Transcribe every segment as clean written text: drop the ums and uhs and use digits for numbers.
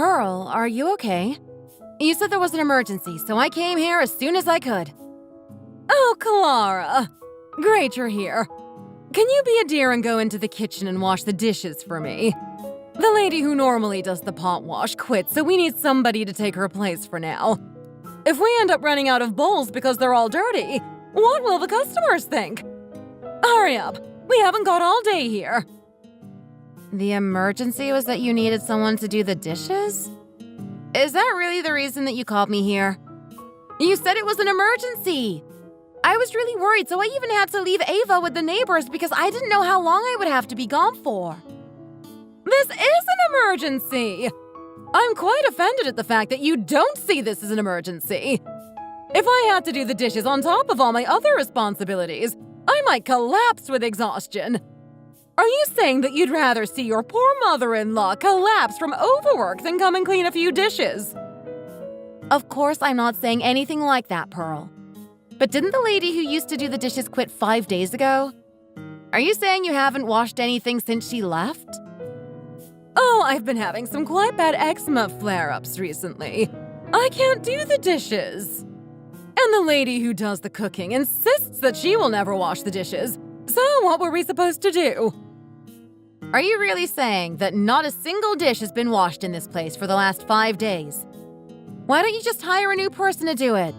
Pearl, are you okay? You said there was an emergency, so I came here as soon as I could. Oh, Clara. Great you're here. Can you be a dear and go into the kitchen and wash the dishes for me? The lady who normally does the pot wash quit, so we need somebody to take her place for now. If we end up running out of bowls because they're all dirty, what will the customers think? Hurry up. We haven't got all day here. The emergency was that you needed someone to do the dishes? Is that really the reason that you called me here? You said it was an emergency. I was really worried, so I even had to leave Ava with the neighbors because I didn't know how long I would have to be gone for. This is an emergency! I'm quite offended at the fact that you don't see this as an emergency. If I had to do the dishes on top of all my other responsibilities, I might collapse with exhaustion. Are you saying that you'd rather see your poor mother-in-law collapse from overwork than come and clean a few dishes? Of course I'm not saying anything like that, Pearl. But didn't the lady who used to do the dishes quit 5 days ago? Are you saying you haven't washed anything since she left? Oh, I've been having some quite bad eczema flare-ups recently. I can't do the dishes. And the lady who does the cooking insists that she will never wash the dishes. So what were we supposed to do? Are you really saying that not a single dish has been washed in this place for the last 5 days? Why don't you just hire a new person to do it?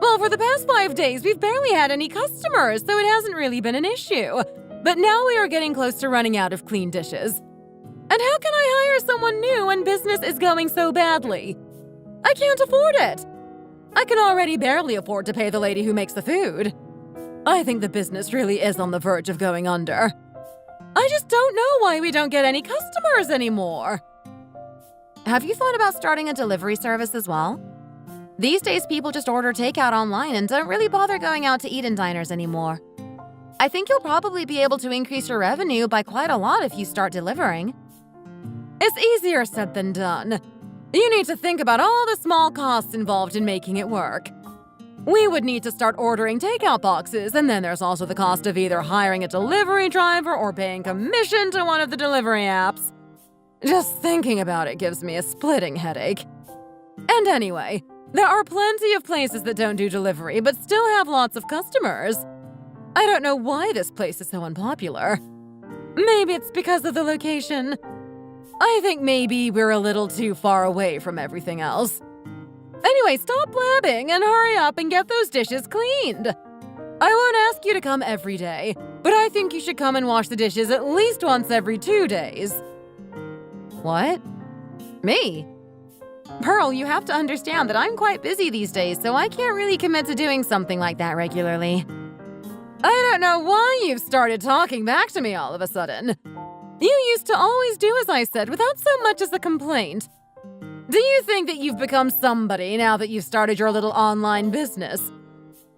Well, for the past 5 days, we've barely had any customers, so it hasn't really been an issue. But now we are getting close to running out of clean dishes. And how can I hire someone new when business is going so badly? I can't afford it. I can already barely afford to pay the lady who makes the food. I think the business really is on the verge of going under. I just don't know why we don't get any customers anymore. Have you thought about starting a delivery service as well? These days, people just order takeout online and don't really bother going out to eat in diners anymore. I think you'll probably be able to increase your revenue by quite a lot if you start delivering. It's easier said than done. You need to think about all the small costs involved in making it work. We would need to start ordering takeout boxes, and then there's also the cost of either hiring a delivery driver or paying commission to one of the delivery apps. Just thinking about it gives me a splitting headache. And anyway, there are plenty of places that don't do delivery but still have lots of customers. I don't know why this place is so unpopular. Maybe it's because of the location. I think maybe we're a little too far away from everything else. Anyway, stop blabbing and hurry up and get those dishes cleaned. I won't ask you to come every day, but I think you should come and wash the dishes at least once every 2 days. What? Me? Pearl, you have to understand that I'm quite busy these days, so I can't really commit to doing something like that regularly. I don't know why you've started talking back to me all of a sudden. You used to always do as I said without so much as a complaint. Do you think that you've become somebody now that you've started your little online business?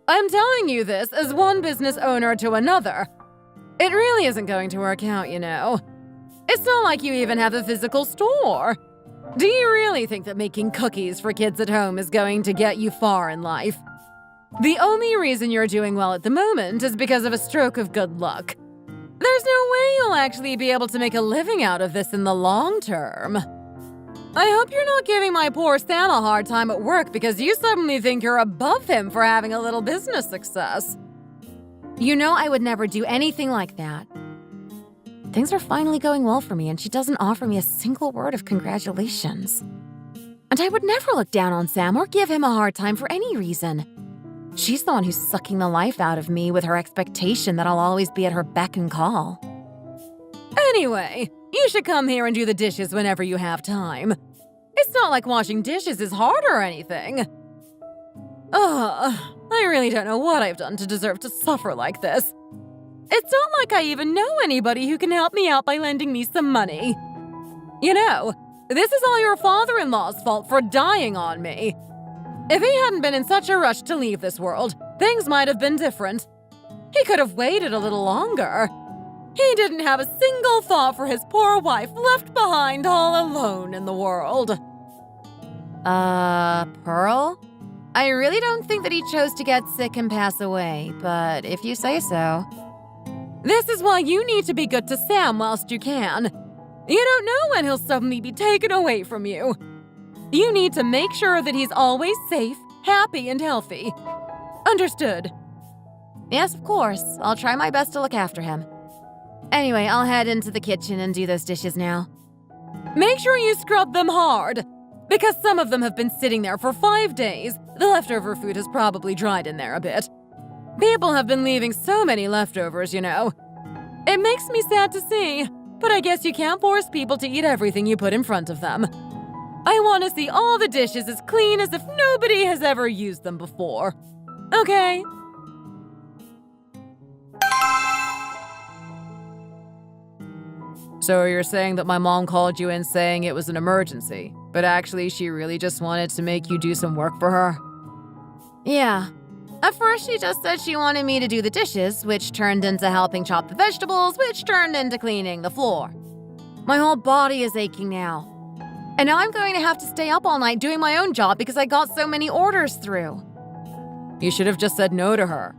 I'm telling you this as one business owner to another. It really isn't going to work out, you know. It's not like you even have a physical store. Do you really think that making cookies for kids at home is going to get you far in life? The only reason you're doing well at the moment is because of a stroke of good luck. There's no way you'll actually be able to make a living out of this in the long term. I hope you're not giving my poor Sam a hard time at work because you suddenly think you're above him for having a little business success. You know I would never do anything like that. Things are finally going well for me and she doesn't offer me a single word of congratulations. And I would never look down on Sam or give him a hard time for any reason. She's the one who's sucking the life out of me with her expectation that I'll always be at her beck and call. Anyway, you should come here and do the dishes whenever you have time. It's not like washing dishes is hard or anything. I really don't know what I've done to deserve to suffer like this. It's not like I even know anybody who can help me out by lending me some money. You know, this is all your father-in-law's fault for dying on me. If he hadn't been in such a rush to leave this world, things might have been different. He could have waited a little longer. He didn't have a single thought for his poor wife left behind all alone in the world. Pearl? I really don't think that he chose to get sick and pass away, but if you say so. This is why you need to be good to Sam whilst you can. You don't know when he'll suddenly be taken away from you. You need to make sure that he's always safe, happy, and healthy. Understood? Yes, of course. I'll try my best to look after him. Anyway, I'll head into the kitchen and do those dishes now. Make sure you scrub them hard, because some of them have been sitting there for 5 days. The leftover food has probably dried in there a bit. People have been leaving so many leftovers, you know. It makes me sad to see, but I guess you can't force people to eat everything you put in front of them. I want to see all the dishes as clean as if nobody has ever used them before. Okay? So you're saying that my mom called you in saying it was an emergency, but actually she really just wanted to make you do some work for her? Yeah. At first she just said she wanted me to do the dishes, which turned into helping chop the vegetables, which turned into cleaning the floor. My whole body is aching now. And now I'm going to have to stay up all night doing my own job because I got so many orders through. You should have just said no to her.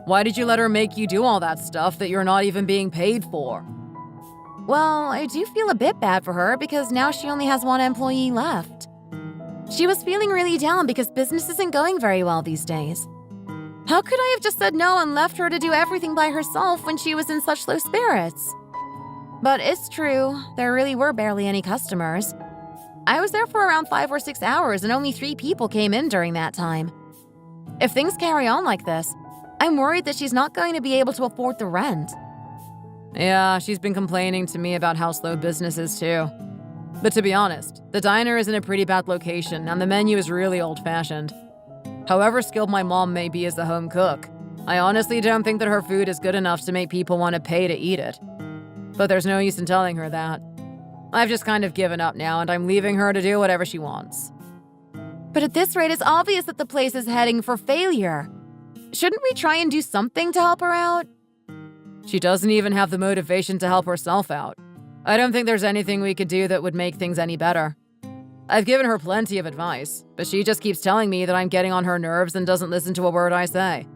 Why did you let her make you do all that stuff that you're not even being paid for? Well, I do feel a bit bad for her because now she only has one employee left. She was feeling really down because business isn't going very well these days. How could I have just said no and left her to do everything by herself when she was in such low spirits? But it's true, there really were barely any customers. I was there for around 5 or 6 hours and only 3 people came in during that time. If things carry on like this, I'm worried that she's not going to be able to afford the rent. Yeah, she's been complaining to me about how slow business is too. But to be honest, the diner is in a pretty bad location and the menu is really old-fashioned. However skilled my mom may be as a home cook, I honestly don't think that her food is good enough to make people want to pay to eat it. But there's no use in telling her that. I've just kind of given up now and I'm leaving her to do whatever she wants. But at this rate, it's obvious that the place is heading for failure. Shouldn't we try and do something to help her out? She doesn't even have the motivation to help herself out. I don't think there's anything we could do that would make things any better. I've given her plenty of advice, but she just keeps telling me that I'm getting on her nerves and doesn't listen to a word I say.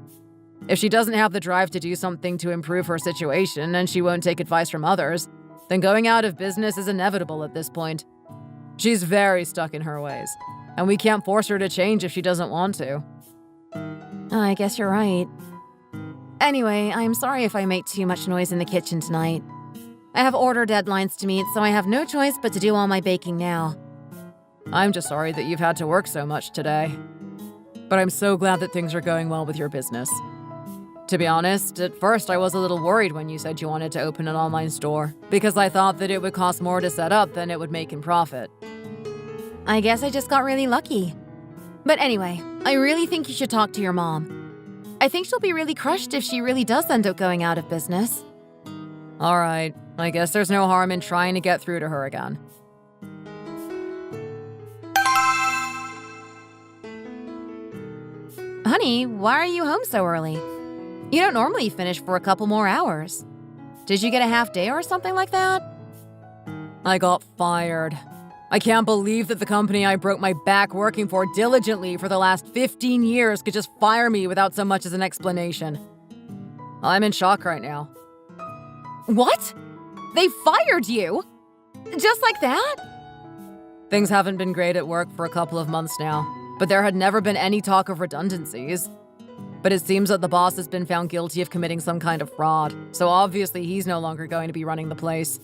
If she doesn't have the drive to do something to improve her situation and she won't take advice from others, then going out of business is inevitable at this point. She's very stuck in her ways, and we can't force her to change if she doesn't want to. I guess you're right. Anyway, I'm sorry if I make too much noise in the kitchen tonight. I have order deadlines to meet, so I have no choice but to do all my baking now. I'm just sorry that you've had to work so much today. But I'm so glad that things are going well with your business. To be honest, at first I was a little worried when you said you wanted to open an online store, because I thought that it would cost more to set up than it would make in profit. I guess I just got really lucky. But anyway, I really think you should talk to your mom. I think she'll be really crushed if she really does end up going out of business. All right, I guess there's no harm in trying to get through to her again. Honey, why are you home so early? You don't normally finish for a couple more hours. Did you get a half day or something like that? I got fired. I can't believe that the company I broke my back working for diligently for the last 15 years could just fire me without so much as an explanation. I'm in shock right now. What? They fired you? Just like that? Things haven't been great at work for a couple of months now, but there had never been any talk of redundancies. But it seems that the boss has been found guilty of committing some kind of fraud, so obviously he's no longer going to be running the place.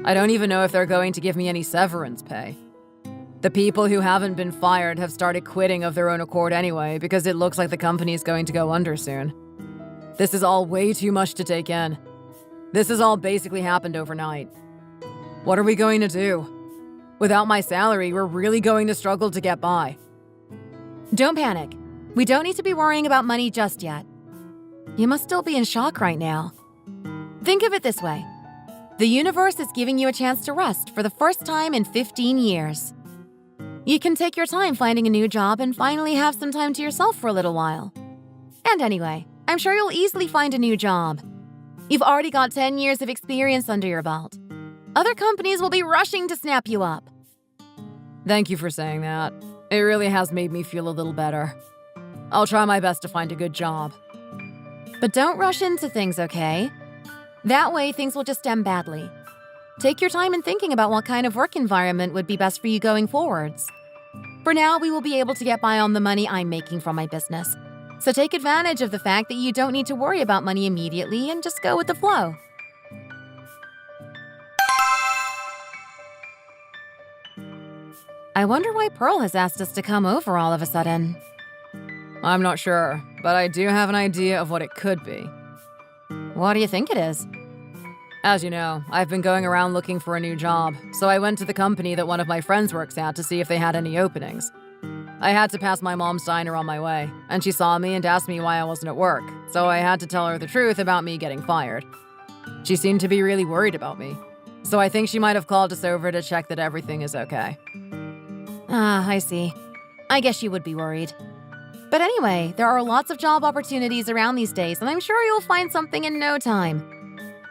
I don't even know if they're going to give me any severance pay. The people who haven't been fired have started quitting of their own accord anyway, because it looks like the company is going to go under soon. This is all way too much to take in. This has all basically happened overnight. What are we going to do? Without my salary, we're really going to struggle to get by. Don't panic. We don't need to be worrying about money just yet. You must still be in shock right now. Think of it this way. The universe is giving you a chance to rest for the first time in 15 years. You can take your time finding a new job and finally have some time to yourself for a little while. And anyway, I'm sure you'll easily find a new job. You've already got 10 years of experience under your belt. Other companies will be rushing to snap you up. Thank you for saying that. It really has made me feel a little better. I'll try my best to find a good job. But don't rush into things, okay? That way, things will just end badly. Take your time in thinking about what kind of work environment would be best for you going forwards. For now, we will be able to get by on the money I'm making from my business. So take advantage of the fact that you don't need to worry about money immediately and just go with the flow. I wonder why Pearl has asked us to come over all of a sudden. I'm not sure, but I do have an idea of what it could be. What do you think it is? As you know, I've been going around looking for a new job, so I went to the company that one of my friends works at to see if they had any openings. I had to pass my mom's diner on my way, and she saw me and asked me why I wasn't at work, so I had to tell her the truth about me getting fired. She seemed to be really worried about me, so I think she might have called us over to check that everything is okay. Ah, I see. I guess you would be worried. But anyway, there are lots of job opportunities around these days, and I'm sure you'll find something in no time.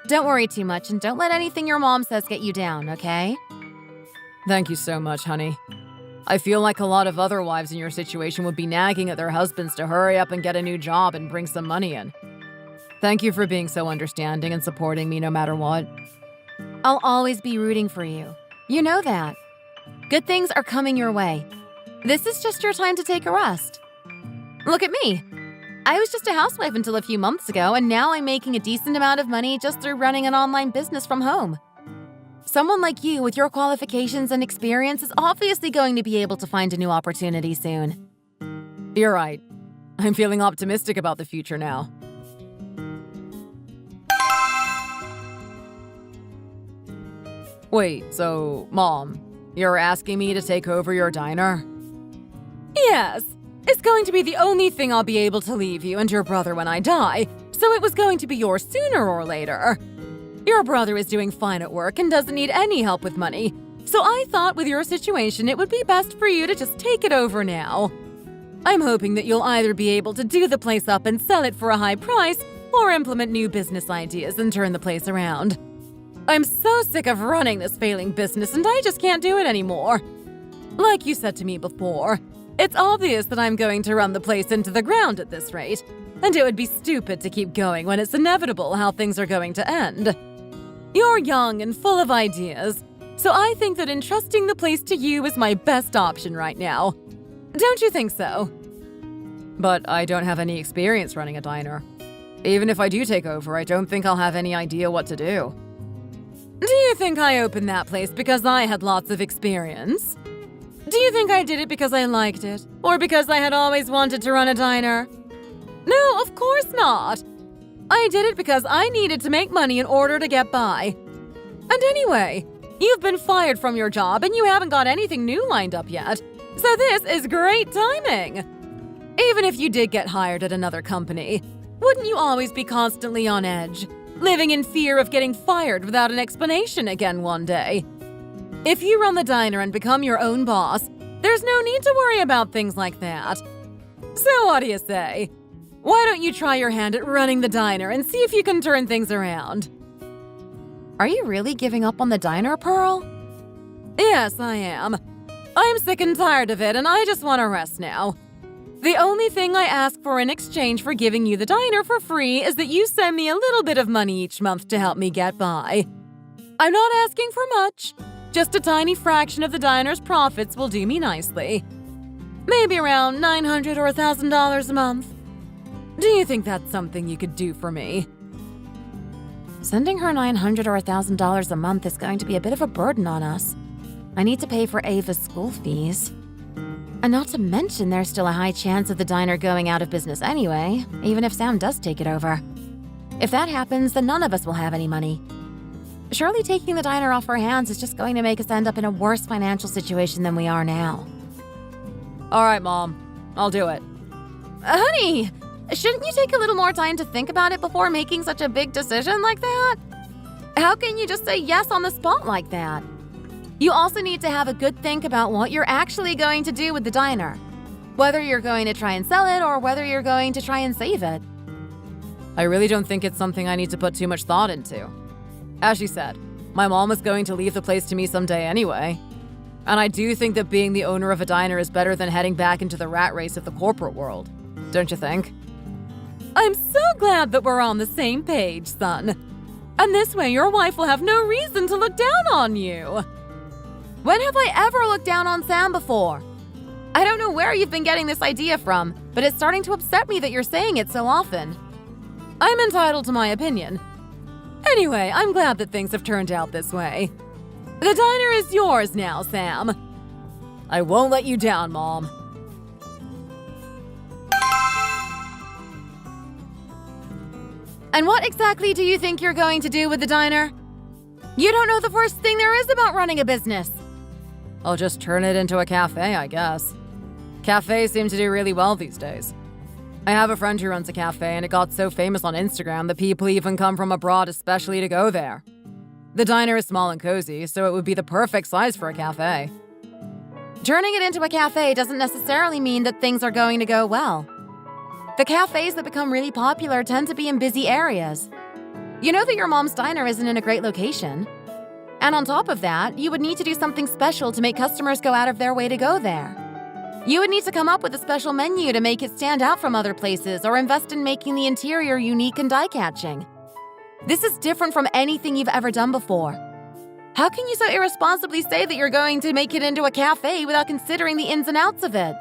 Don't worry too much, and don't let anything your mom says get you down, okay? Thank you so much, honey. I feel like a lot of other wives in your situation would be nagging at their husbands to hurry up and get a new job and bring some money in. Thank you for being so understanding and supporting me no matter what. I'll always be rooting for you. You know that. Good things are coming your way. This is just your time to take a rest. Look at me. I was just a housewife until a few months ago, and now I'm making a decent amount of money just through running an online business from home. Someone like you with your qualifications and experience is obviously going to be able to find a new opportunity soon. You're right. I'm feeling optimistic about the future now. Wait, so, Mom, you're asking me to take over your diner? Yes. It's going to be the only thing I'll be able to leave you and your brother when I die, so it was going to be yours sooner or later. Your brother is doing fine at work and doesn't need any help with money, so I thought with your situation it would be best for you to just take it over now. I'm hoping that you'll either be able to do the place up and sell it for a high price, or implement new business ideas and turn the place around. I'm so sick of running this failing business and I just can't do it anymore. Like you said to me before, it's obvious that I'm going to run the place into the ground at this rate, and it would be stupid to keep going when it's inevitable how things are going to end. You're young and full of ideas, so I think that entrusting the place to you is my best option right now. Don't you think so? But I don't have any experience running a diner. Even if I do take over, I don't think I'll have any idea what to do. Do you think I opened that place because I had lots of experience? Do you think I did it because I liked it? Or because I had always wanted to run a diner? No, of course not. I did it because I needed to make money in order to get by. And anyway, you've been fired from your job and you haven't got anything new lined up yet. So this is great timing. Even if you did get hired at another company, wouldn't you always be constantly on edge, living in fear of getting fired without an explanation again one day? If you run the diner and become your own boss, there's no need to worry about things like that. So what do you say? Why don't you try your hand at running the diner and see if you can turn things around? Are you really giving up on the diner, Pearl? Yes, I am. I'm sick and tired of it and I just want to rest now. The only thing I ask for in exchange for giving you the diner for free is that you send me a little bit of money each month to help me get by. I'm not asking for much. Just a tiny fraction of the diner's profits will do me nicely. Maybe around $900 or $1,000 a month. Do you think that's something you could do for me? Sending her $900 or $1,000 a month is going to be a bit of a burden on us. I need to pay for Ava's school fees. And not to mention there's still a high chance of the diner going out of business anyway, even if Sam does take it over. If that happens, then none of us will have any money. Surely taking the diner off our hands is just going to make us end up in a worse financial situation than we are now. All right, Mom. I'll do it. Honey, shouldn't you take a little more time to think about it before making such a big decision like that? How can you just say yes on the spot like that? You also need to have a good think about what you're actually going to do with the diner. Whether you're going to try and sell it or whether you're going to try and save it. I really don't think it's something I need to put too much thought into. As she said, my mom is going to leave the place to me someday anyway. And I do think that being the owner of a diner is better than heading back into the rat race of the corporate world. Don't you think? I'm so glad that we're on the same page, son. And this way, your wife will have no reason to look down on you. When have I ever looked down on Sam before? I don't know where you've been getting this idea from, but it's starting to upset me that you're saying it so often. I'm entitled to my opinion. Anyway, I'm glad that things have turned out this way. The diner is yours now, Sam. I won't let you down, Mom. And what exactly do you think you're going to do with the diner? You don't know the first thing there is about running a business. I'll just turn it into a cafe, I guess. Cafes seem to do really well these days. I have a friend who runs a cafe, and it got so famous on Instagram that people even come from abroad especially to go there. The diner is small and cozy, so it would be the perfect size for a cafe. Turning it into a cafe doesn't necessarily mean that things are going to go well. The cafes that become really popular tend to be in busy areas. You know that your mom's diner isn't in a great location. And on top of that, you would need to do something special to make customers go out of their way to go there. You would need to come up with a special menu to make it stand out from other places or invest in making the interior unique and eye-catching. This is different from anything you've ever done before. How can you so irresponsibly say that you're going to make it into a cafe without considering the ins and outs of it?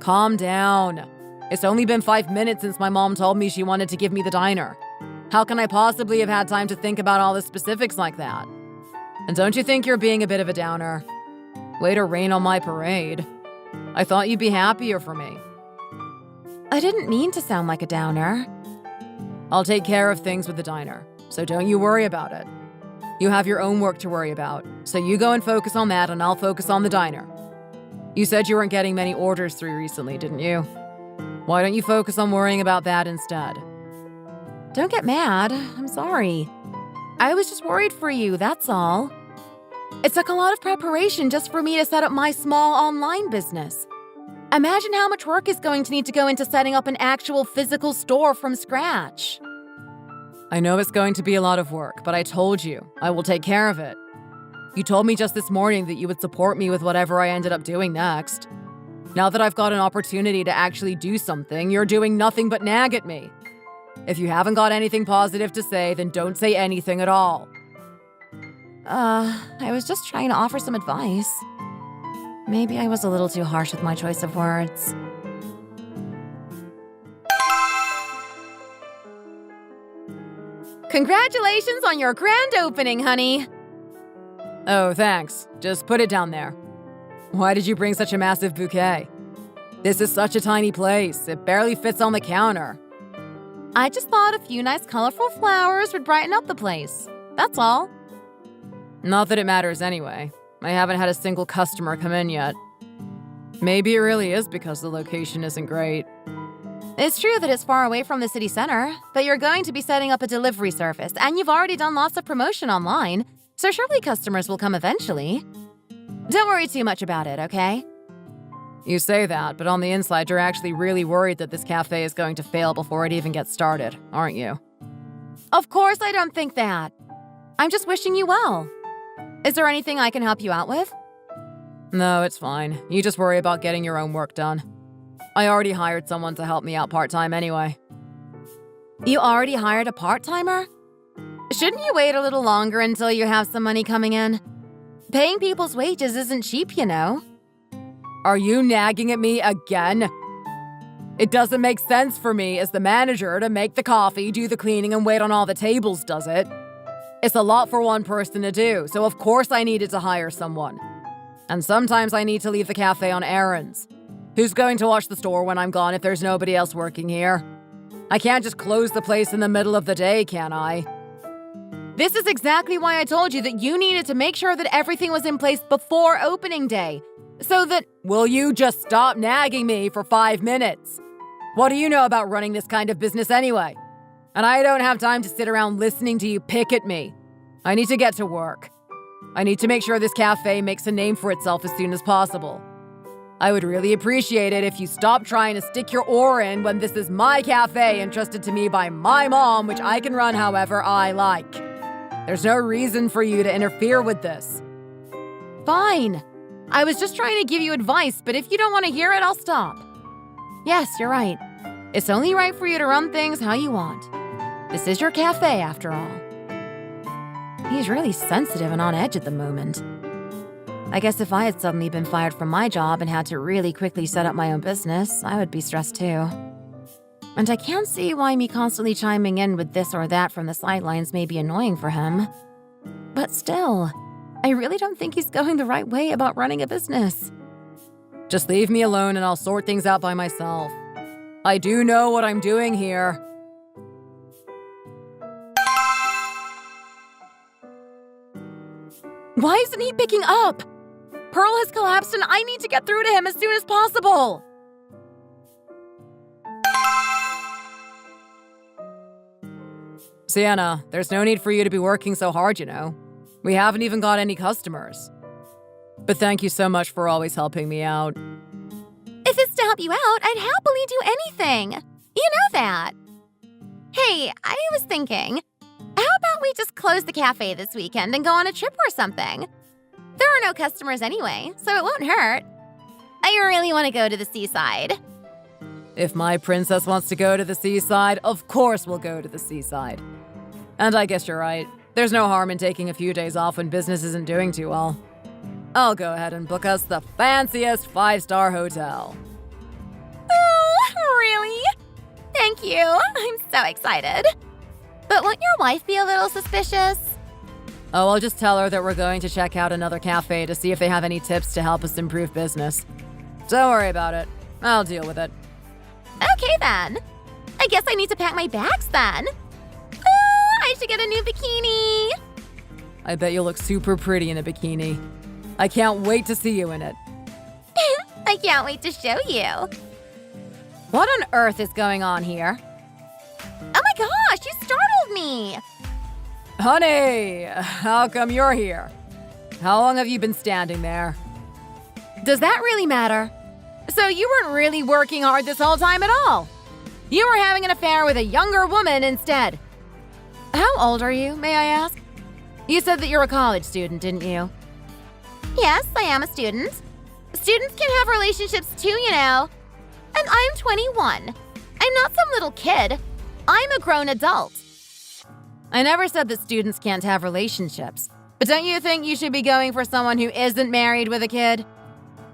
Calm down. It's only been 5 minutes since my mom told me she wanted to give me the diner. How can I possibly have had time to think about all the specifics like that? And don't you think you're being a bit of a downer? Way to rain on my parade. I thought you'd be happier for me. I didn't mean to sound like a downer. I'll take care of things with the diner, so don't you worry about it. You have your own work to worry about, so you go and focus on that and I'll focus on the diner. You said you weren't getting many orders through recently, didn't you? Why don't you focus on worrying about that instead? Don't get mad. I'm sorry. I was just worried for you, that's all. It took a lot of preparation just for me to set up my small online business. Imagine how much work is going to need to go into setting up an actual physical store from scratch. I know it's going to be a lot of work, but I told you, I will take care of it. You told me just this morning that you would support me with whatever I ended up doing next. Now that I've got an opportunity to actually do something, you're doing nothing but nag at me. If you haven't got anything positive to say, then don't say anything at all. I was just trying to offer some advice. Maybe I was a little too harsh with my choice of words. Congratulations on your grand opening, honey. Oh, thanks. Just put it down there. Why did you bring such a massive bouquet? This is such a tiny place. It barely fits on the counter. I just thought a few nice colorful flowers would brighten up the place. That's all. Not that it matters anyway. I haven't had a single customer come in yet. Maybe it really is because the location isn't great. It's true that it's far away from the city center, but you're going to be setting up a delivery service, and you've already done lots of promotion online, so surely customers will come eventually. Don't worry too much about it, okay? You say that, but on the inside, you're actually really worried that this cafe is going to fail before it even gets started, aren't you? Of course I don't think that. I'm just wishing you well. Is there anything I can help you out with? No, it's fine. You just worry about getting your own work done. I already hired someone to help me out part-time anyway. You already hired a part-timer? Shouldn't you wait a little longer until you have some money coming in? Paying people's wages isn't cheap, you know. Are you nagging at me again? It doesn't make sense for me as the manager to make the coffee, do the cleaning, and wait on all the tables, does it? It's a lot for one person to do, so of course I needed to hire someone. And sometimes I need to leave the cafe on errands. Who's going to watch the store when I'm gone if there's nobody else working here? I can't just close the place in the middle of the day, can I? This is exactly why I told you that you needed to make sure that everything was in place before opening day. So that— Will you just stop nagging me for 5 minutes? What do you know about running this kind of business anyway? And I don't have time to sit around listening to you pick at me. I need to get to work. I need to make sure this cafe makes a name for itself as soon as possible. I would really appreciate it if you stop trying to stick your oar in when this is my cafe entrusted to me by my mom, which I can run however I like. There's no reason for you to interfere with this. Fine. I was just trying to give you advice, but if you don't want to hear it, I'll stop. Yes, you're right. It's only right for you to run things how you want. This is your cafe, after all. He's really sensitive and on edge at the moment. I guess if I had suddenly been fired from my job and had to really quickly set up my own business, I would be stressed too. And I can't see why me constantly chiming in with this or that from the sidelines may be annoying for him. But still, I really don't think he's going the right way about running a business. Just leave me alone and I'll sort things out by myself. I do know what I'm doing here. Why isn't he picking up? Pearl has collapsed and I need to get through to him as soon as possible. Sienna, there's no need for you to be working so hard, you know. We haven't even got any customers. But thank you so much for always helping me out. If it's to help you out, I'd happily do anything. You know that. Hey, I was thinking, how about we just close the cafe this weekend and go on a trip or something? There are no customers anyway, so it won't hurt. I really want to go to the seaside. If my princess wants to go to the seaside, of course we'll go to the seaside. And I guess you're right. There's no harm in taking a few days off when business isn't doing too well. I'll go ahead and book us the fanciest 5-star hotel. Oh, really? Thank you. I'm so excited. But won't your wife be a little suspicious? Oh, I'll just tell her that we're going to check out another cafe to see if they have any tips to help us improve business. Don't worry about it. I'll deal with it. Okay then. I guess I need to pack my bags then. Oh, I should get a new bikini. I bet you'll look super pretty in a bikini. I can't wait to see you in it. I can't wait to show you. What on earth is going on here? Oh my gosh, you startled me. Honey, how come you're here? How long have you been standing there? Does that really matter? So you weren't really working hard this whole time at all. You were having an affair with a younger woman instead. How old are you, may I ask? You said that you're a college student, didn't you? Yes, I am a student. Students can have relationships too, you know. And I'm 21. I'm not some little kid. I'm a grown adult. I never said that students can't have relationships. But don't you think you should be going for someone who isn't married with a kid?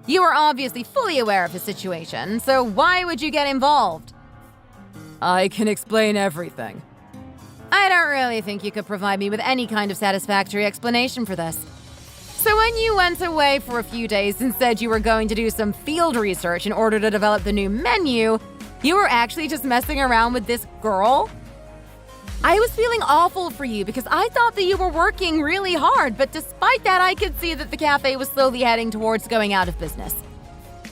You are obviously fully aware of his situation, so why would you get involved? I can explain everything. I don't really think you could provide me with any kind of satisfactory explanation for this. So when you went away for a few days and said you were going to do some field research in order to develop the new menu, you were actually just messing around with this girl? I was feeling awful for you because I thought that you were working really hard, but despite that, I could see that the cafe was slowly heading towards going out of business.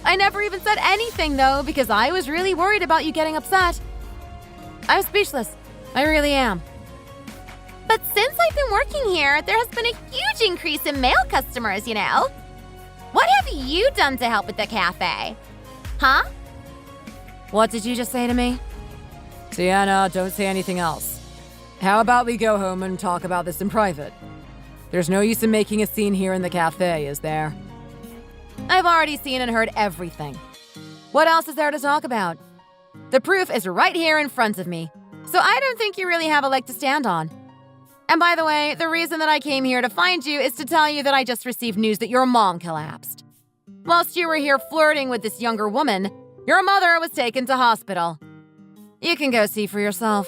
I never even said anything, though, because I was really worried about you getting upset. I'm speechless. I really am. But since I've been working here, there has been a huge increase in male customers, you know? What have you done to help with the cafe? Huh? What did you just say to me? Sienna, don't say anything else. How about we go home and talk about this in private? There's no use in making a scene here in the cafe, is there? I've already seen and heard everything. What else is there to talk about? The proof is right here in front of me, so I don't think you really have a leg to stand on. And by the way, the reason that I came here to find you is to tell you that I just received news that your mom collapsed. Whilst you were here flirting with this younger woman, your mother was taken to hospital. You can go see for yourself.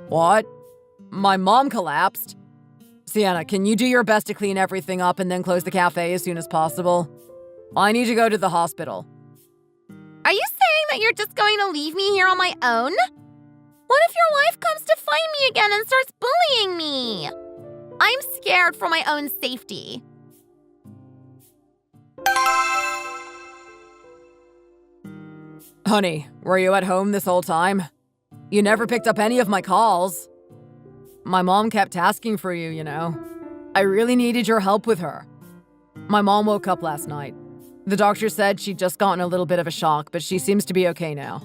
What? My mom collapsed? Sienna, can you do your best to clean everything up and then close the cafe as soon as possible? I need to go to the hospital. Are you saying that you're just going to leave me here on my own? What if your wife comes to find me again and starts bullying me? I'm scared for my own safety. Honey, were you at home this whole time? You never picked up any of my calls. My mom kept asking for you, you know. I really needed your help with her. My mom woke up last night. The doctor said she'd just gotten a little bit of a shock, but she seems to be okay now.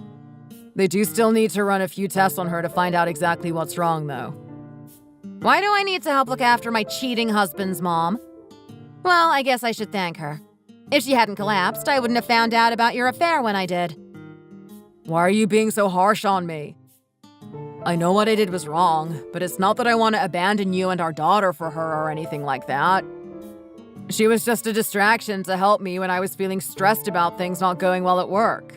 They do still need to run a few tests on her to find out exactly what's wrong, though. Why do I need to help look after my cheating husband's mom? Well, I guess I should thank her. If she hadn't collapsed, I wouldn't have found out about your affair when I did. Why are you being so harsh on me? I know what I did was wrong, but it's not that I want to abandon you and our daughter for her or anything like that. She was just a distraction to help me when I was feeling stressed about things not going well at work.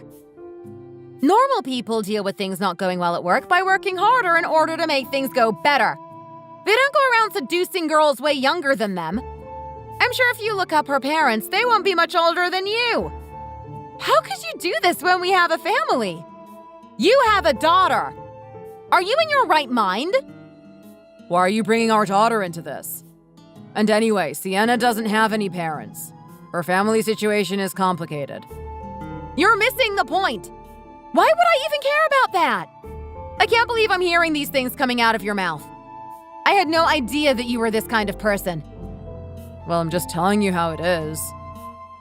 Normal people deal with things not going well at work by working harder in order to make things go better. They don't go around seducing girls way younger than them. I'm sure if you look up her parents, they won't be much older than you. How could you do this when we have a family? You have a daughter. Are you in your right mind? Why are you bringing our daughter into this? And anyway, Sienna doesn't have any parents. Her family situation is complicated. You're missing the point. Why would I even care about that? I can't believe I'm hearing these things coming out of your mouth. I had no idea that you were this kind of person. Well, I'm just telling you how it is.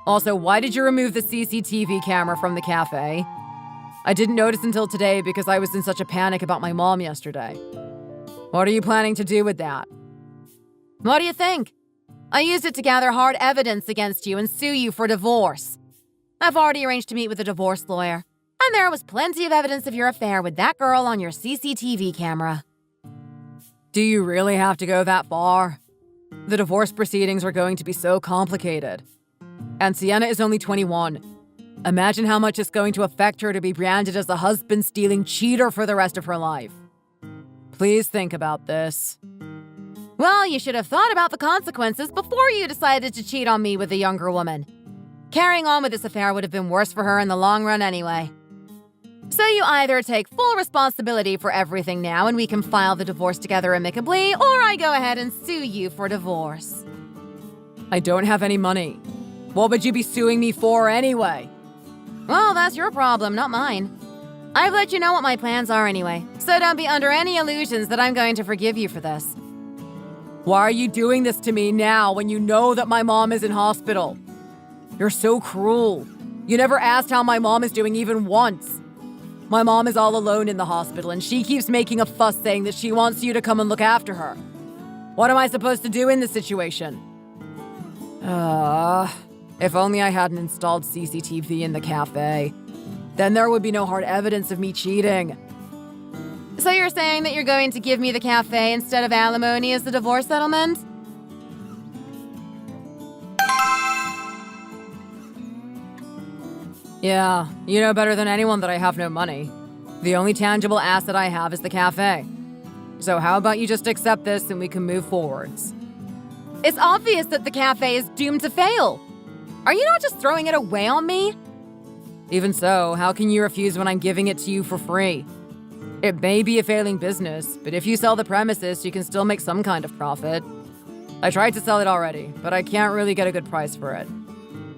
Also, why did you remove the CCTV camera from the cafe? I didn't notice until today because I was in such a panic about my mom yesterday. What are you planning to do with that? What do you think? I used it to gather hard evidence against you and sue you for divorce. I've already arranged to meet with a divorce lawyer, and there was plenty of evidence of your affair with that girl on your CCTV camera. Do you really have to go that far? The divorce proceedings are going to be so complicated. And Sienna is only 21. Imagine how much it's going to affect her to be branded as a husband-stealing cheater for the rest of her life. Please think about this. Well, you should have thought about the consequences before you decided to cheat on me with a younger woman. Carrying on with this affair would have been worse for her in the long run anyway. So you either take full responsibility for everything now and we can file the divorce together amicably, or I go ahead and sue you for divorce. I don't have any money. What would you be suing me for anyway? Well, that's your problem, not mine. I've let you know what my plans are anyway, so don't be under any illusions that I'm going to forgive you for this. Why are you doing this to me now when you know that my mom is in hospital? You're so cruel. You never asked how my mom is doing even once. My mom is all alone in the hospital and she keeps making a fuss saying that she wants you to come and look after her. What am I supposed to do in this situation? If only I hadn't installed CCTV in the cafe. Then there would be no hard evidence of me cheating. So you're saying that you're going to give me the cafe instead of alimony as the divorce settlement? Yeah, you know better than anyone that I have no money. The only tangible asset I have is the cafe. So how about you just accept this and we can move forwards? It's obvious that the cafe is doomed to fail. Are you not just throwing it away on me? Even so, how can you refuse when I'm giving it to you for free? It may be a failing business, but if you sell the premises, you can still make some kind of profit. I tried to sell it already, but I can't really get a good price for it.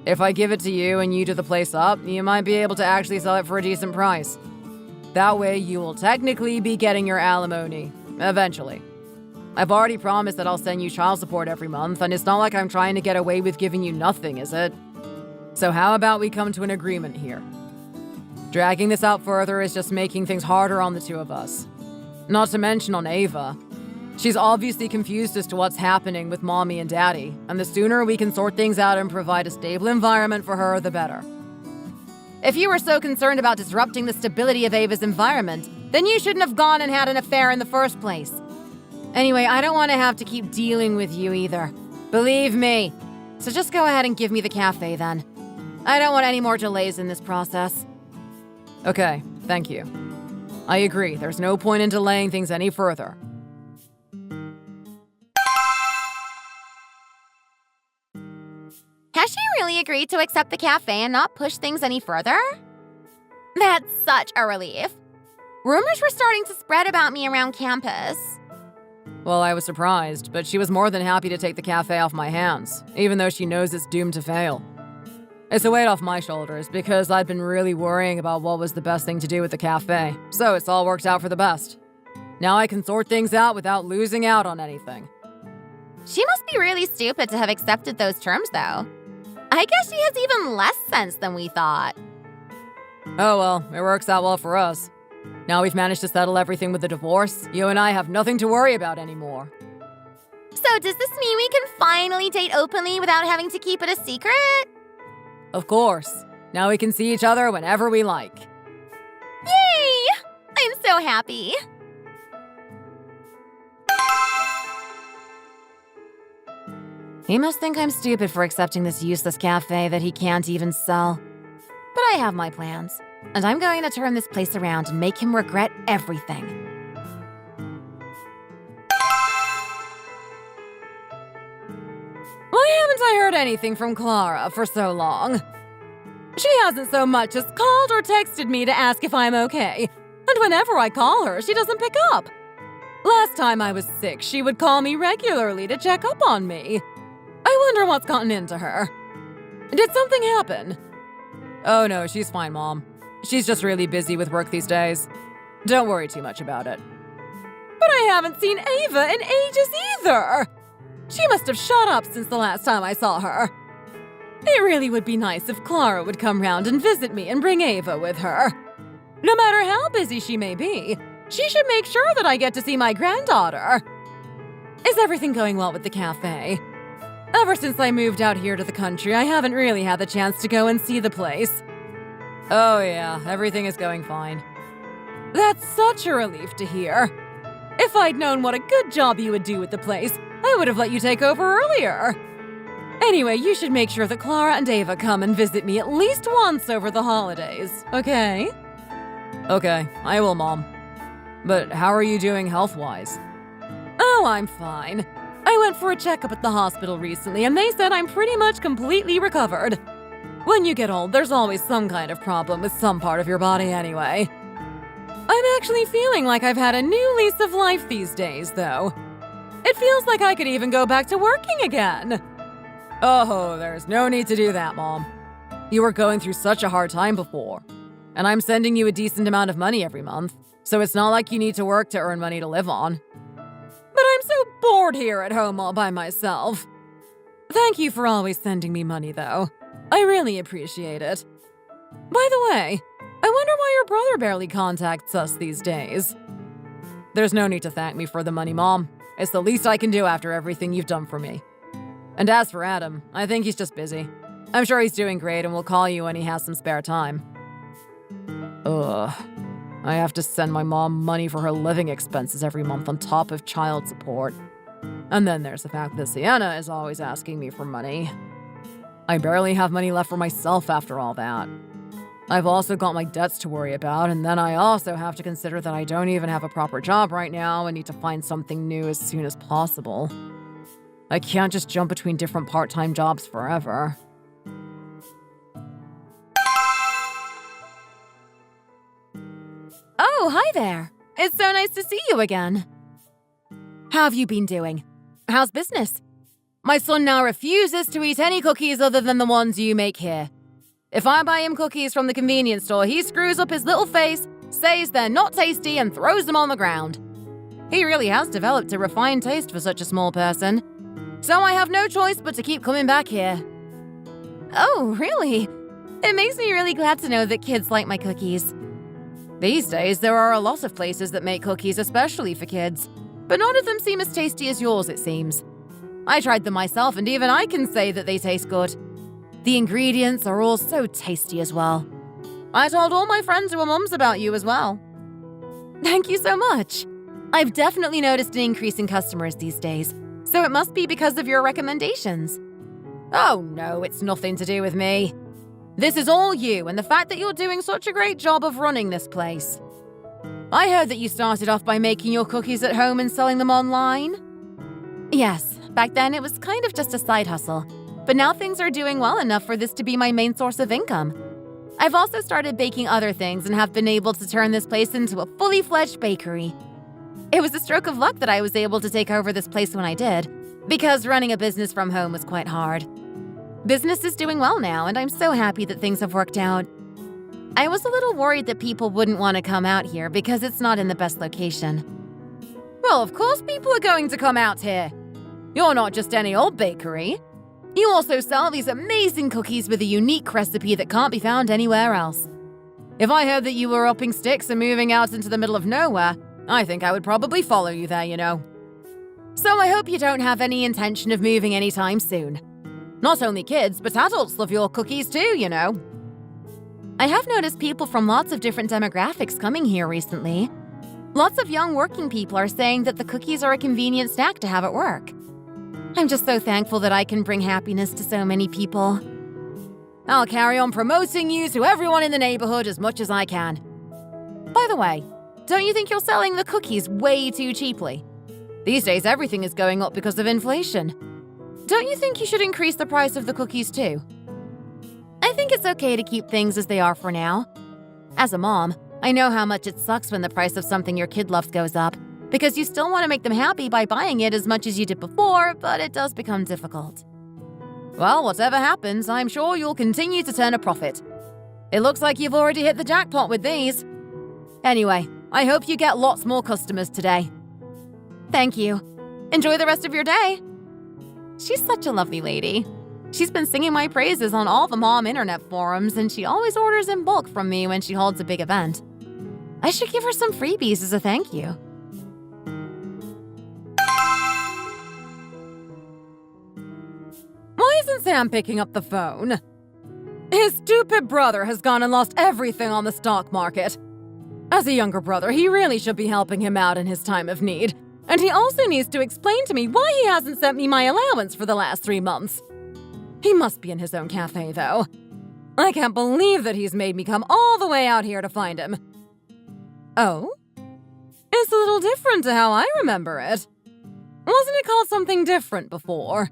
If I give it to you and you do the place up, you might be able to actually sell it for a decent price. That way, you will technically be getting your alimony, eventually. I've already promised that I'll send you child support every month, and it's not like I'm trying to get away with giving you nothing, is it? So how about we come to an agreement here? Dragging this out further is just making things harder on the two of us. Not to mention on Ava. She's obviously confused as to what's happening with Mommy and Daddy, and the sooner we can sort things out and provide a stable environment for her, the better. If you were so concerned about disrupting the stability of Ava's environment, then you shouldn't have gone and had an affair in the first place. Anyway, I don't want to have to keep dealing with you either. Believe me. So just go ahead and give me the cafe then. I don't want any more delays in this process. Okay, thank you. I agree, there's no point in delaying things any further. Has she really agreed to accept the cafe and not push things any further? That's such a relief. Rumors were starting to spread about me around campus. Well, I was surprised, but she was more than happy to take the cafe off my hands, even though she knows it's doomed to fail. It's a weight off my shoulders because I'd been really worrying about what was the best thing to do with the cafe, so it's all worked out for the best. Now I can sort things out without losing out on anything. She must be really stupid to have accepted those terms, though. I guess she has even less sense than we thought. Oh well, it works out well for us. Now we've managed to settle everything with the divorce, you and I have nothing to worry about anymore. So does this mean we can finally date openly without having to keep it a secret? Of course. Now we can see each other whenever we like. Yay! I'm so happy. He must think I'm stupid for accepting this useless cafe that he can't even sell. But I have my plans, and I'm going to turn this place around and make him regret everything. Why haven't I heard anything from Clara for so long? She hasn't so much as called or texted me to ask if I'm okay, and whenever I call her, she doesn't pick up. Last time I was sick, she would call me regularly to check up on me. I wonder what's gotten into her. Did something happen? Oh no, she's fine, Mom. She's just really busy with work these days. Don't worry too much about it. But I haven't seen Ava in ages either. She must have shut up since the last time I saw her. It really would be nice if Clara would come round and visit me and bring Ava with her. No matter how busy she may be, she should make sure that I get to see my granddaughter. Is everything going well with the cafe? Ever since I moved out here to the country, I haven't really had the chance to go and see the place. Oh yeah, everything is going fine. That's such a relief to hear. If I'd known what a good job you would do with the place, I would have let you take over earlier. Anyway, you should make sure that Clara and Ava come and visit me at least once over the holidays, okay? Okay, I will, Mom. But how are you doing health-wise? Oh, I'm fine. I went for a checkup at the hospital recently, and they said I'm pretty much completely recovered. When you get old, there's always some kind of problem with some part of your body anyway. I'm actually feeling like I've had a new lease of life these days, though. It feels like I could even go back to working again. Oh, there's no need to do that, Mom. You were going through such a hard time before, and I'm sending you a decent amount of money every month, so it's not like you need to work to earn money to live on. But I'm so bored here at home all by myself. Thank you for always sending me money, though. I really appreciate it. By the way, I wonder why your brother barely contacts us these days. There's no need to thank me for the money, Mom. It's the least I can do after everything you've done for me. And as for Adam, I think he's just busy. I'm sure he's doing great and will call you when he has some spare time. Ugh. I have to send my mom money for her living expenses every month on top of child support. And then there's the fact that Sienna is always asking me for money. I barely have money left for myself after all that. I've also got my debts to worry about, and then I also have to consider that I don't even have a proper job right now and need to find something new as soon as possible. I can't just jump between different part-time jobs forever. Oh, hi there. It's so nice to see you again. How have you been doing? How's business? My son now refuses to eat any cookies other than the ones you make here. If I buy him cookies from the convenience store, he screws up his little face, says they're not tasty, and throws them on the ground. He really has developed a refined taste for such a small person. So I have no choice but to keep coming back here. Oh, really? It makes me really glad to know that kids like my cookies. These days, there are a lot of places that make cookies especially for kids, but none of them seem as tasty as yours, it seems. I tried them myself, and even I can say that they taste good. The ingredients are all so tasty as well. I told all my friends who are mums about you as well. Thank you so much. I've definitely noticed an increase in customers these days, so it must be because of your recommendations. Oh no, it's nothing to do with me. This is all you and the fact that you're doing such a great job of running this place. I heard that you started off by making your cookies at home and selling them online. Yes, back then it was kind of just a side hustle, but now things are doing well enough for this to be my main source of income. I've also started baking other things and have been able to turn this place into a fully fledged bakery. It was a stroke of luck that I was able to take over this place when I did, because running a business from home was quite hard. Business is doing well now, and I'm so happy that things have worked out. I was a little worried that people wouldn't want to come out here because it's not in the best location. Well, of course people are going to come out here. You're not just any old bakery. You also sell these amazing cookies with a unique recipe that can't be found anywhere else. If I heard that you were upping sticks and moving out into the middle of nowhere, I think I would probably follow you there, you know. So I hope you don't have any intention of moving anytime soon. Not only kids, but adults love your cookies too, you know. I have noticed people from lots of different demographics coming here recently. Lots of young working people are saying that the cookies are a convenient snack to have at work. I'm just so thankful that I can bring happiness to so many people. I'll carry on promoting you to everyone in the neighborhood as much as I can. By the way, don't you think you're selling the cookies way too cheaply? These days, everything is going up because of inflation. Don't you think you should increase the price of the cookies too? I think it's okay to keep things as they are for now. As a mom, I know how much it sucks when the price of something your kid loves goes up, because you still want to make them happy by buying it as much as you did before, but it does become difficult. Well, whatever happens, I'm sure you'll continue to turn a profit. It looks like you've already hit the jackpot with these. Anyway, I hope you get lots more customers today. Thank you. Enjoy the rest of your day. She's such a lovely lady. She's been singing my praises on all the mom internet forums, and she always orders in bulk from me when she holds a big event. I should give her some freebies as a thank you. Why isn't Sam picking up the phone? His stupid brother has gone and lost everything on the stock market. As a younger brother, he really should be helping him out in his time of need. And he also needs to explain to me why he hasn't sent me my allowance for the last 3 months. He must be in his own cafe, though. I can't believe that he's made me come all the way out here to find him. Oh? It's a little different to how I remember it. Wasn't it called something different before?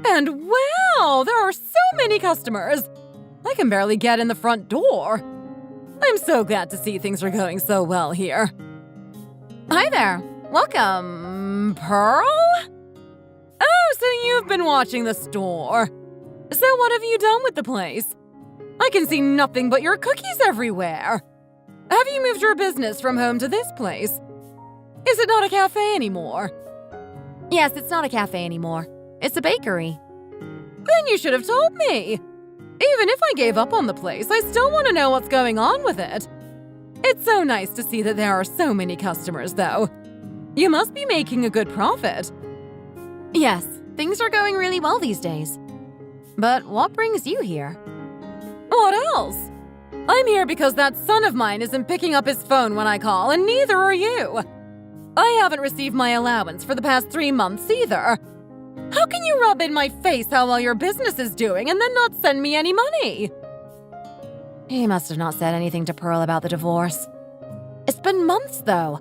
And wow, there are so many customers! I can barely get in the front door. I'm so glad to see things are going so well here. Hi there. Welcome, Pearl? Oh, so you've been watching the store. So what have you done with the place? I can see nothing but your cookies everywhere. Have you moved your business from home to this place? Is it not a cafe anymore? Yes, it's not a cafe anymore. It's a bakery. Then you should have told me. Even if I gave up on the place, I still want to know what's going on with it. It's so nice to see that there are so many customers, though. You must be making a good profit. Yes, things are going really well these days. But what brings you here? What else? I'm here because that son of mine isn't picking up his phone when I call, and neither are you. I haven't received my allowance for the past 3 months either. How can you rub in my face how well your business is doing and then not send me any money? He must have not said anything to Pearl about the divorce. It's been months, though.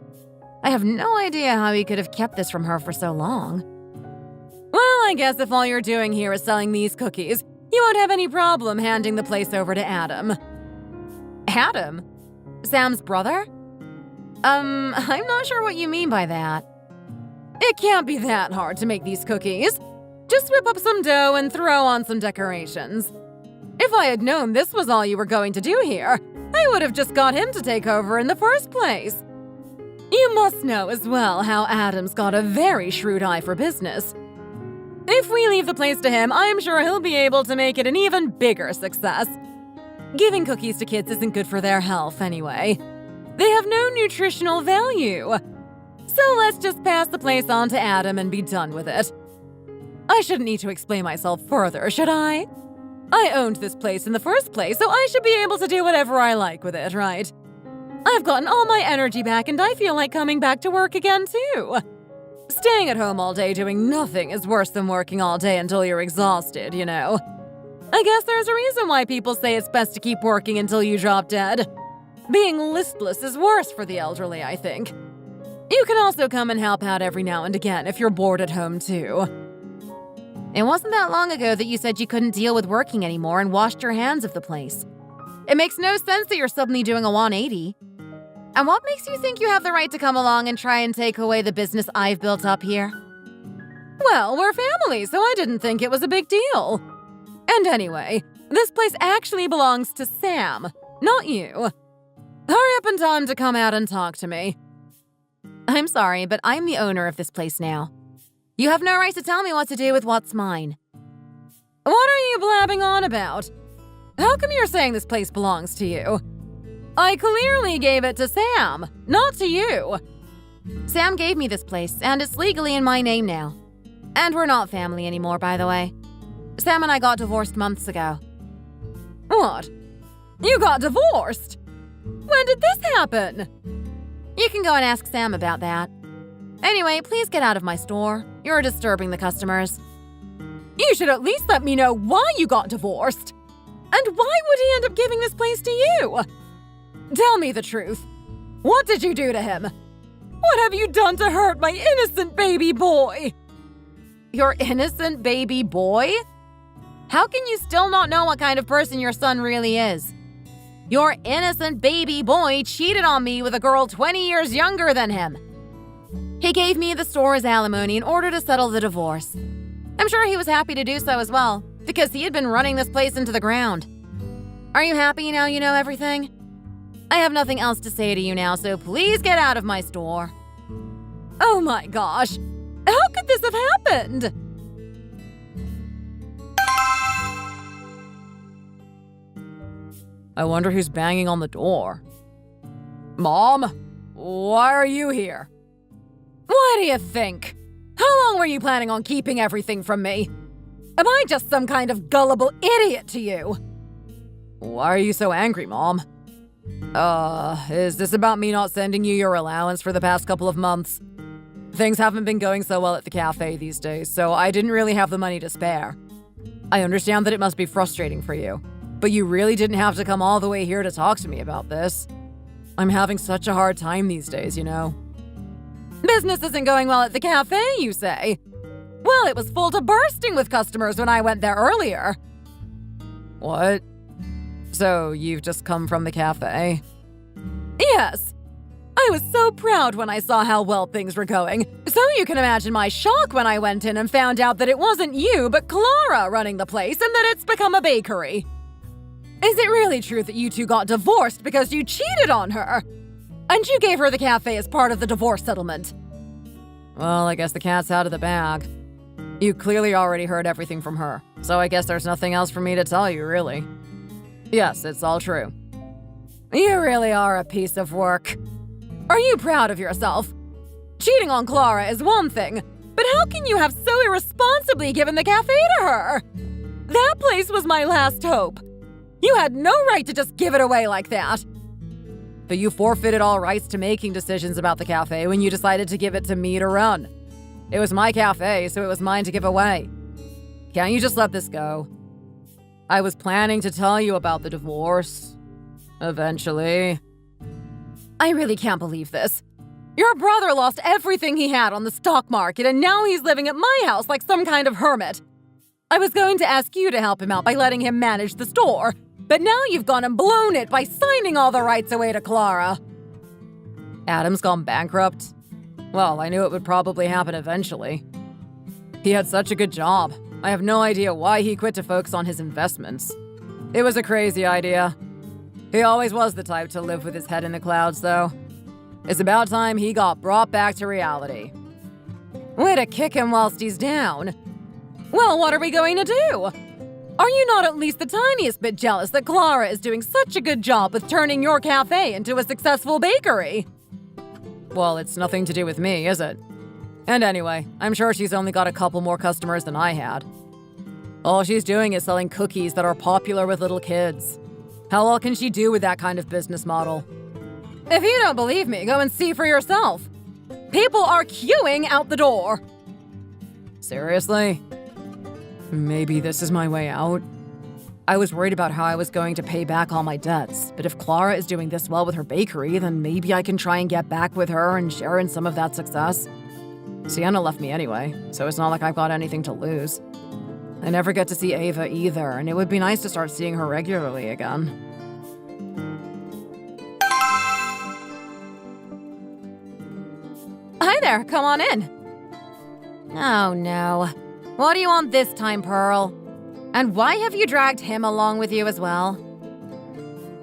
I have no idea how he could have kept this from her for so long. Well, I guess if all you're doing here is selling these cookies, you won't have any problem handing the place over to Adam. Adam? Sam's brother? I'm not sure what you mean by that. It can't be that hard to make these cookies. Just whip up some dough and throw on some decorations. If I had known this was all you were going to do here, I would have just got him to take over in the first place. You must know as well how Adam's got a very shrewd eye for business. If we leave the place to him, I'm sure he'll be able to make it an even bigger success. Giving cookies to kids isn't good for their health anyway. They have no nutritional value. So let's just pass the place on to Adam and be done with it. I shouldn't need to explain myself further, should I? I owned this place in the first place, so I should be able to do whatever I like with it, right? I've gotten all my energy back and I feel like coming back to work again, too. Staying at home all day doing nothing is worse than working all day until you're exhausted, you know. I guess there's a reason why people say it's best to keep working until you drop dead. Being listless is worse for the elderly, I think. You can also come and help out every now and again if you're bored at home, too. It wasn't that long ago that you said you couldn't deal with working anymore and washed your hands of the place. It makes no sense that you're suddenly doing a 180. And what makes you think you have the right to come along and try and take away the business I've built up here? Well, we're family, so I didn't think it was a big deal. And anyway, this place actually belongs to Sam, not you. Hurry up and tell him to come out and talk to me. I'm sorry, but I'm the owner of this place now. You have no right to tell me what to do with what's mine. What are you blabbing on about? How come you're saying this place belongs to you? I clearly gave it to Sam, not to you. Sam gave me this place, and it's legally in my name now. And we're not family anymore, by the way. Sam and I got divorced months ago. What? You got divorced? When did this happen? You can go and ask Sam about that. Anyway, please get out of my store. You're disturbing the customers. You should at least let me know why you got divorced. And why would he end up giving this place to you? Tell me the truth. What did you do to him? What have you done to hurt my innocent baby boy? Your innocent baby boy? How can you still not know what kind of person your son really is? Your innocent baby boy cheated on me with a girl 20 years younger than him. He gave me the store's alimony in order to settle the divorce. I'm sure he was happy to do so as well, because he had been running this place into the ground. Are you happy now you know everything? I have nothing else to say to you now, so please get out of my store. Oh my gosh! How could this have happened? I wonder who's banging on the door. Mom, why are you here? What do you think? How long were you planning on keeping everything from me? Am I just some kind of gullible idiot to you? Why are you so angry, Mom? Is this about me not sending you your allowance for the past couple of months? Things haven't been going so well at the cafe these days, so I didn't really have the money to spare. I understand that it must be frustrating for you, but you really didn't have to come all the way here to talk to me about this. I'm having such a hard time these days, you know. Business isn't going well at the cafe, you say? Well, it was full to bursting with customers when I went there earlier. What? So you've just come from the cafe? Yes. I was so proud when I saw how well things were going. So you can imagine my shock when I went in and found out that it wasn't you, but Clara running the place and that it's become a bakery. Is it really true that you two got divorced because you cheated on her? And you gave her the cafe as part of the divorce settlement? Well, I guess the cat's out of the bag. You clearly already heard everything from her, so I guess there's nothing else for me to tell you, really. Yes, it's all true. You really are a piece of work. Are you proud of yourself? Cheating on Clara is one thing, but how can you have so irresponsibly given the cafe to her? That place was my last hope. You had no right to just give it away like that. But you forfeited all rights to making decisions about the cafe when you decided to give it to me to run. It was my cafe, so it was mine to give away. Can't you just let this go? I was planning to tell you about the divorce. Eventually. I really can't believe this. Your brother lost everything he had on the stock market, and now he's living at my house like some kind of hermit. I was going to ask you to help him out by letting him manage the store, but now you've gone and blown it by signing all the rights away to Clara. Adam's gone bankrupt? Well, I knew it would probably happen eventually. He had such a good job. I have no idea why he quit to focus on his investments. It was a crazy idea. He always was the type to live with his head in the clouds, though. It's about time he got brought back to reality. Way to kick him whilst he's down. Well, what are we going to do? Are you not at least the tiniest bit jealous that Clara is doing such a good job with turning your cafe into a successful bakery? Well, it's nothing to do with me, is it? And anyway, I'm sure she's only got a couple more customers than I had. All she's doing is selling cookies that are popular with little kids. How well can she do with that kind of business model? If you don't believe me, go and see for yourself. People are queuing out the door. Seriously? Maybe this is my way out? I was worried about how I was going to pay back all my debts, but if Clara is doing this well with her bakery, then maybe I can try and get back with her and share in some of that success. Sienna left me anyway, so it's not like I've got anything to lose. I never get to see Ava either, and it would be nice to start seeing her regularly again. Hi there, come on in. Oh no. What do you want this time, Pearl? And why have you dragged him along with you as well?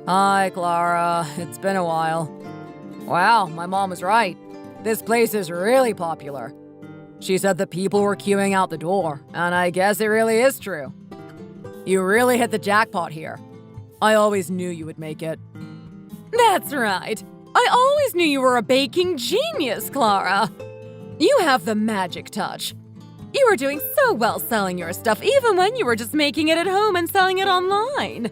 Hi, Clara. It's been a while. Wow, my mom was right. This place is really popular. She said that people were queuing out the door, and I guess it really is true. You really hit the jackpot here. I always knew you would make it. That's right. I always knew you were a baking genius, Clara. You have the magic touch. You were doing so well selling your stuff even when you were just making it at home and selling it online.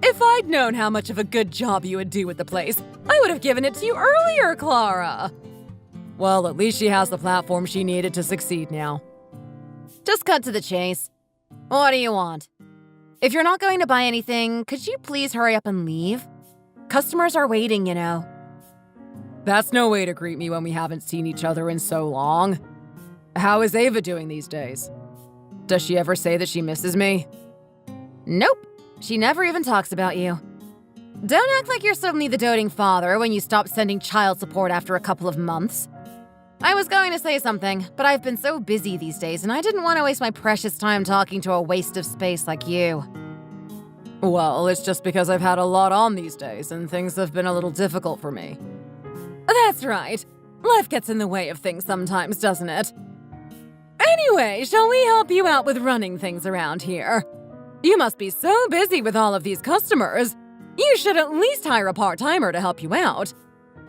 If I'd known how much of a good job you would do with the place, I would have given it to you earlier, Clara. Well, at least she has the platform she needed to succeed now. Just cut to the chase. What do you want? If you're not going to buy anything, could you please hurry up and leave? Customers are waiting, you know. That's no way to greet me when we haven't seen each other in so long. How is Ava doing these days? Does she ever say that she misses me? Nope. She never even talks about you. Don't act like you're suddenly the doting father when you stop sending child support after a couple of months. I was going to say something, but I've been so busy these days and I didn't want to waste my precious time talking to a waste of space like you. Well, it's just because I've had a lot on these days and things have been a little difficult for me. That's right. Life gets in the way of things sometimes, doesn't it? Anyway, shall we help you out with running things around here? You must be so busy with all of these customers. You should at least hire a part-timer to help you out.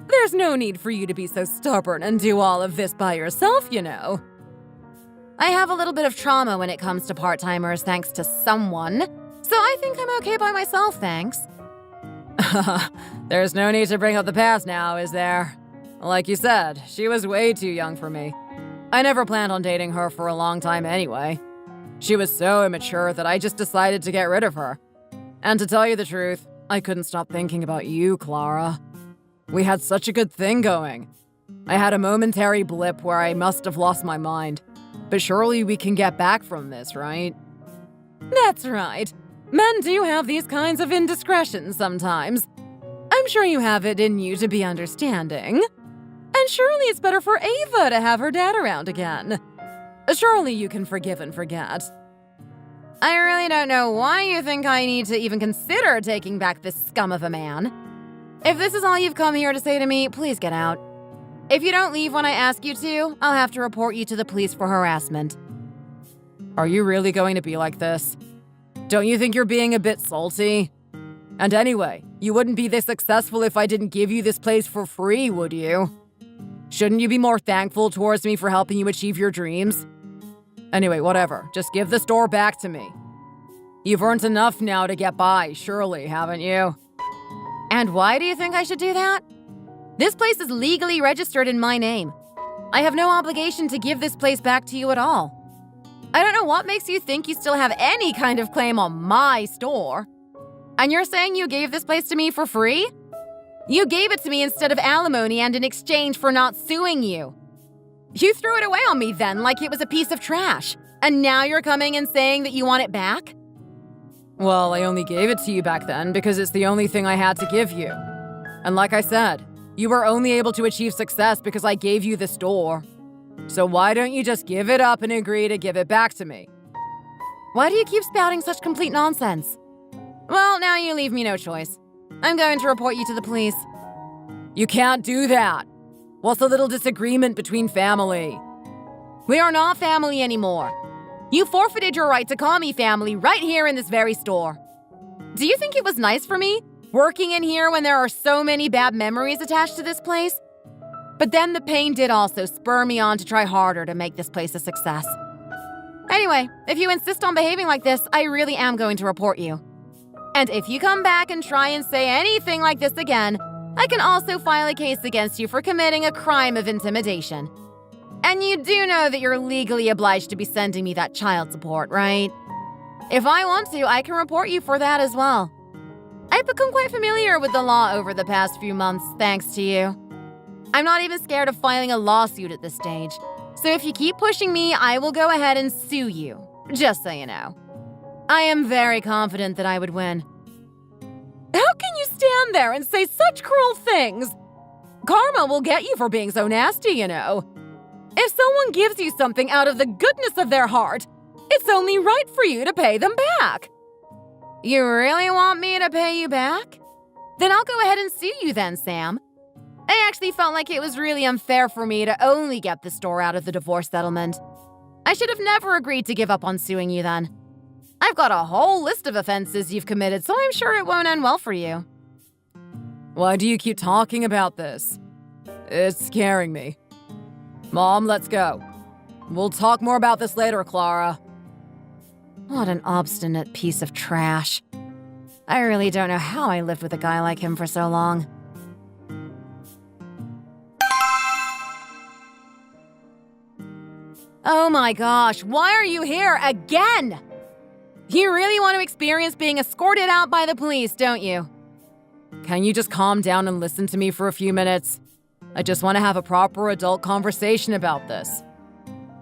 There's no need for you to be so stubborn and do all of this by yourself, you know. I have a little bit of trauma when it comes to part-timers thanks to someone, so I think I'm okay by myself, thanks. There's no need to bring up the past now, is there? Like you said, she was way too young for me. I never planned on dating her for a long time anyway. She was so immature that I just decided to get rid of her. And to tell you the truth, I couldn't stop thinking about you, Clara. We had such a good thing going. I had a momentary blip where I must have lost my mind. But surely we can get back from this, right? That's right. Men do have these kinds of indiscretions sometimes. I'm sure you have it in you to be understanding. And surely it's better for Ava to have her dad around again. Surely you can forgive and forget. I really don't know why you think I need to even consider taking back this scum of a man. If this is all you've come here to say to me, please get out. If you don't leave when I ask you to, I'll have to report you to the police for harassment. Are you really going to be like this? Don't you think you're being a bit salty? And anyway, you wouldn't be this successful if I didn't give you this place for free, would you? Shouldn't you be more thankful towards me for helping you achieve your dreams? Anyway, whatever. Just give the store back to me. You've earned enough now to get by, surely, haven't you? And why do you think I should do that? This place is legally registered in my name. I have no obligation to give this place back to you at all. I don't know what makes you think you still have any kind of claim on my store. And you're saying you gave this place to me for free? You gave it to me instead of alimony and in exchange for not suing you. You threw it away on me then like it was a piece of trash. And now you're coming and saying that you want it back? Well, I only gave it to you back then because it's the only thing I had to give you. And like I said, you were only able to achieve success because I gave you the store. So why don't you just give it up and agree to give it back to me? Why do you keep spouting such complete nonsense? Well, now you leave me no choice. I'm going to report you to the police. You can't do that. What's a little disagreement between family? We are not family anymore. You forfeited your right to call me family right here in this very store. Do you think it was nice for me, working in here when there are so many bad memories attached to this place? But then the pain did also spur me on to try harder to make this place a success. Anyway, if you insist on behaving like this, I really am going to report you. And if you come back and try and say anything like this again, I can also file a case against you for committing a crime of intimidation. And you do know that you're legally obliged to be sending me that child support, right? If I want to, I can report you for that as well. I've become quite familiar with the law over the past few months, thanks to you. I'm not even scared of filing a lawsuit at this stage. So if you keep pushing me, I will go ahead and sue you, just so you know. I am very confident that I would win. How can you stand there and say such cruel things? Karma will get you for being so nasty, you know. If someone gives you something out of the goodness of their heart, it's only right for you to pay them back. You really want me to pay you back? Then I'll go ahead and sue you then, Sam. I actually felt like it was really unfair for me to only get the store out of the divorce settlement. I should have never agreed to give up on suing you then. I've got a whole list of offenses you've committed, so I'm sure it won't end well for you. Why do you keep talking about this? It's scaring me. Mom, let's go. We'll talk more about this later, Clara. What an obstinate piece of trash. I really don't know how I lived with a guy like him for so long. Oh my gosh, why are you here again? You really want to experience being escorted out by the police, don't you? Can you just calm down and listen to me for a few minutes? I just want to have a proper adult conversation about this.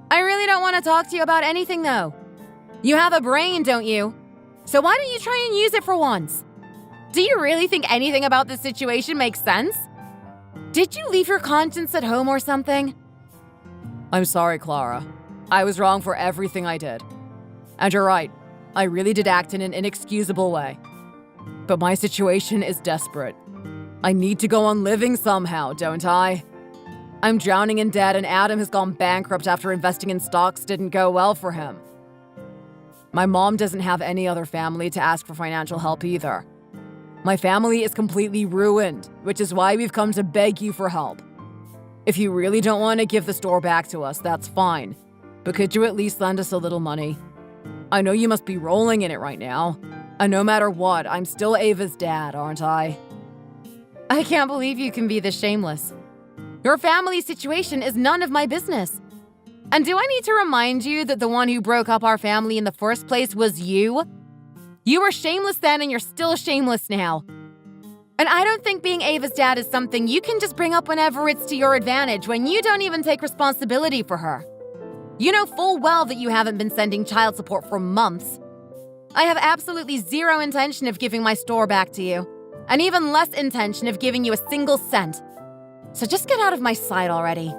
I really don't want to talk to you about anything, though. You have a brain, don't you? So why don't you try and use it for once? Do you really think anything about this situation makes sense? Did you leave your conscience at home or something? I'm sorry, Clara. I was wrong for everything I did. And you're right, I really did act in an inexcusable way. But my situation is desperate. I need to go on living somehow, don't I? I'm drowning in debt and Adam has gone bankrupt after investing in stocks didn't go well for him. My mom doesn't have any other family to ask for financial help either. My family is completely ruined, which is why we've come to beg you for help. If you really don't want to give the store back to us, that's fine. But could you at least lend us a little money? I know you must be rolling in it right now. And no matter what, I'm still Ava's dad, aren't I? I can't believe you can be this shameless. Your family situation is none of my business. And do I need to remind you that the one who broke up our family in the first place was you? You were shameless then and you're still shameless now. And I don't think being Ava's dad is something you can just bring up whenever it's to your advantage when you don't even take responsibility for her. You know full well that you haven't been sending child support for months. I have absolutely zero intention of giving my store back to you, and even less intention of giving you a single cent. So just get out of my sight already.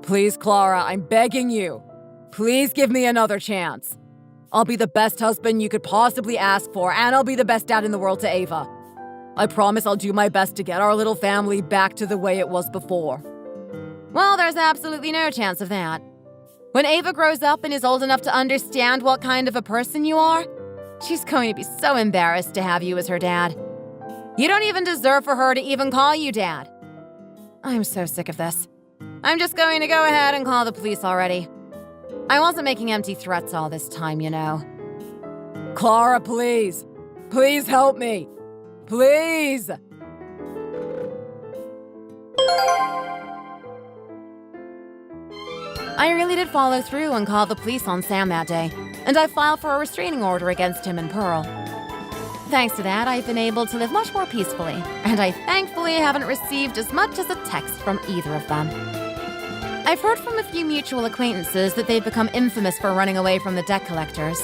Please, Clara, I'm begging you. Please give me another chance. I'll be the best husband you could possibly ask for, and I'll be the best dad in the world to Ava. I promise I'll do my best to get our little family back to the way it was before. Well, there's absolutely no chance of that. When Ava grows up and is old enough to understand what kind of a person you are, she's going to be so embarrassed to have you as her dad. You don't even deserve for her to even call you dad. I'm so sick of this. I'm just going to go ahead and call the police already. I wasn't making empty threats all this time, you know. Clara, please. Please help me. Please! I really did follow through and call the police on Sam that day, and I filed for a restraining order against him and Pearl. Thanks to that, I've been able to live much more peacefully, and I thankfully haven't received as much as a text from either of them. I've heard from a few mutual acquaintances that they've become infamous for running away from the debt collectors.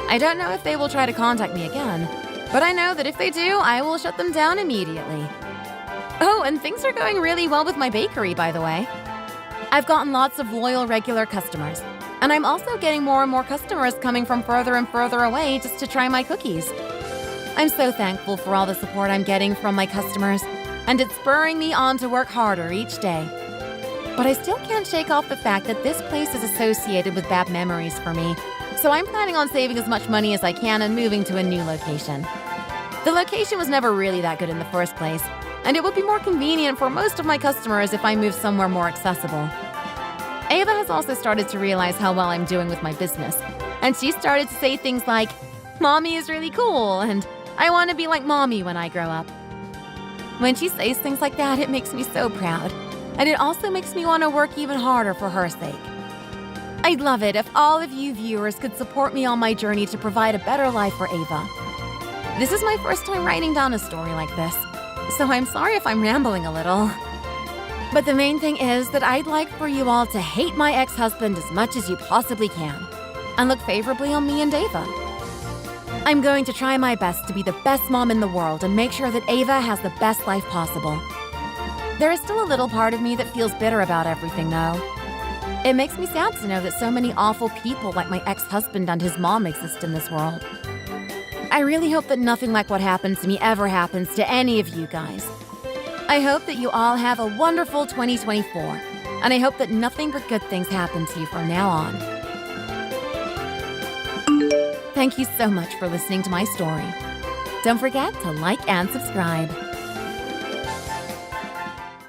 I don't know if they will try to contact me again, but I know that if they do, I will shut them down immediately. Oh, and things are going really well with my bakery, by the way. I've gotten lots of loyal, regular customers, and I'm also getting more and more customers coming from further and further away just to try my cookies. I'm so thankful for all the support I'm getting from my customers, and it's spurring me on to work harder each day. But I still can't shake off the fact that this place is associated with bad memories for me, so I'm planning on saving as much money as I can and moving to a new location. The location was never really that good in the first place, and it would be more convenient for most of my customers if I moved somewhere more accessible. Ava has also started to realize how well I'm doing with my business, and she started to say things like, "Mommy is really cool," and "I want to be like Mommy when I grow up." When she says things like that, it makes me so proud, and it also makes me want to work even harder for her sake. I'd love it if all of you viewers could support me on my journey to provide a better life for Ava. This is my first time writing down a story like this, so I'm sorry if I'm rambling a little. But the main thing is that I'd like for you all to hate my ex-husband as much as you possibly can, and look favorably on me and Ava. I'm going to try my best to be the best mom in the world and make sure that Ava has the best life possible. There is still a little part of me that feels bitter about everything, though. It makes me sad to know that so many awful people like my ex-husband and his mom exist in this world. I really hope that nothing like what happened to me ever happens to any of you guys. I hope that you all have a wonderful 2024, and I hope that nothing but good things happen to you from now on. Thank you so much for listening to my story. Don't forget to like and subscribe.